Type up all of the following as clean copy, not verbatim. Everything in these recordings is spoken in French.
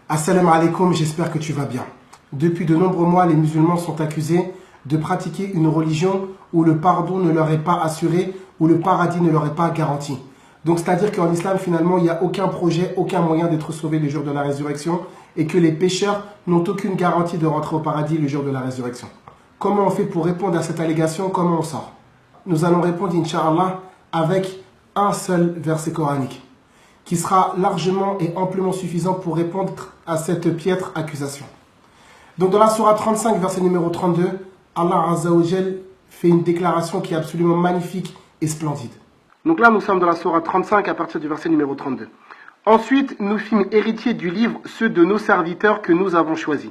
Assalamu alaikum, j'espère que tu vas bien. Depuis de nombreux mois, les musulmans sont accusés de pratiquer une religion où le pardon ne leur est pas assuré, où le paradis ne leur est pas garanti. Donc c'est-à-dire qu'en islam, finalement, il n'y a aucun projet, aucun moyen d'être sauvé le jour de la résurrection et que les pécheurs n'ont aucune garantie de rentrer au paradis le jour de la résurrection. Comment on fait pour répondre à cette allégation? Comment on sort? Nous allons répondre, Inch'Allah, avec un seul verset coranique qui sera largement et amplement suffisant pour répondre à cette piètre accusation. Donc dans la sourate 35, verset numéro 32, Allah Azza wa Jal fait une déclaration qui est absolument magnifique et splendide. Donc là, nous sommes dans la sourate 35 à partir du verset numéro 32. Ensuite, nous fîmes héritiers du livre ceux de nos serviteurs que nous avons choisis.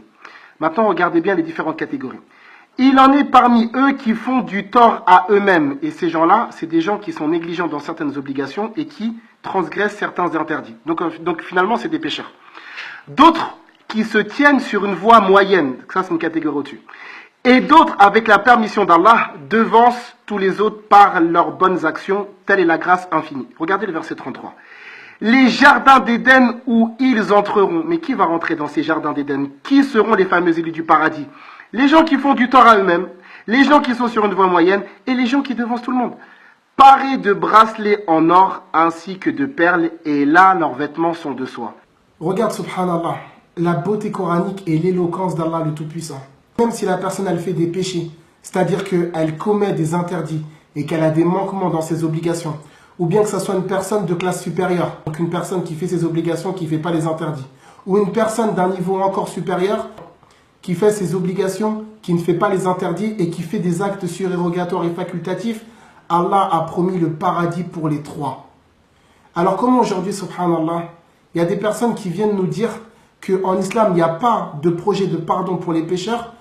Maintenant, regardez bien les différentes catégories. Il en est parmi eux qui font du tort à eux-mêmes. Et ces gens-là, c'est des gens qui sont négligents dans certaines obligations et qui transgressent certains interdits. Donc finalement, c'est des pécheurs. D'autres qui se tiennent sur une voie moyenne. Ça, c'est une catégorie au-dessus. Et d'autres, avec la permission d'Allah, devancent tous les autres par leurs bonnes actions. Telle est la grâce infinie. Regardez le verset 33. Les jardins d'Éden où ils entreront. Mais qui va rentrer dans ces jardins d'Éden? Qui seront les fameux élus du paradis? Les gens qui font du tort à eux-mêmes, les gens qui sont sur une voie moyenne et les gens qui devancent tout le monde. Parés de bracelets en or ainsi que de perles, et là leurs vêtements sont de soie. Regarde, subhanallah, la beauté coranique et l'éloquence d'Allah le Tout-Puissant. Même si la personne elle fait des péchés, c'est-à-dire qu'elle commet des interdits et qu'elle a des manquements dans ses obligations, ou bien que ce soit une personne de classe supérieure, donc une personne qui fait ses obligations, qui ne fait pas les interdits, ou une personne d'un niveau encore supérieur, qui fait ses obligations, qui ne fait pas les interdits et qui fait des actes surérogatoires et facultatifs, Allah a promis le paradis pour les trois. Alors comment aujourd'hui, subhanallah, il y a des personnes qui viennent nous dire qu'en islam, il n'y a pas de projet de pardon pour les pécheurs,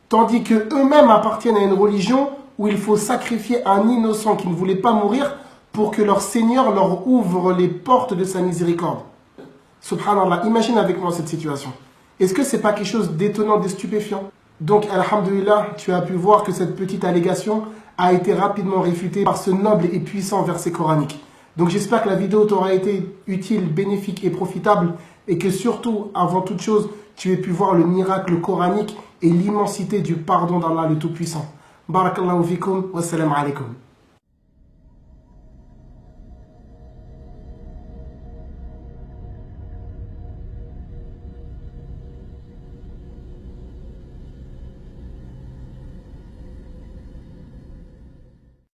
tandis qu'eux-mêmes appartiennent à une religion où il faut sacrifier un innocent qui ne voulait pas mourir pour que leur Seigneur leur ouvre les portes de sa miséricorde. Subhanallah, imagine avec moi cette situation. Est-ce que ce n'est pas quelque chose d'étonnant, de stupéfiant? Donc, alhamdoulilah, tu as pu voir que cette petite allégation a été rapidement réfutée par ce noble et puissant verset coranique. Donc, j'espère que la vidéo t'aura été utile, bénéfique et profitable et que surtout, avant toute chose, tu aies pu voir le miracle coranique et l'immensité du pardon d'Allah le Tout-Puissant. Barakallahu fikum, wassalamu alaikum.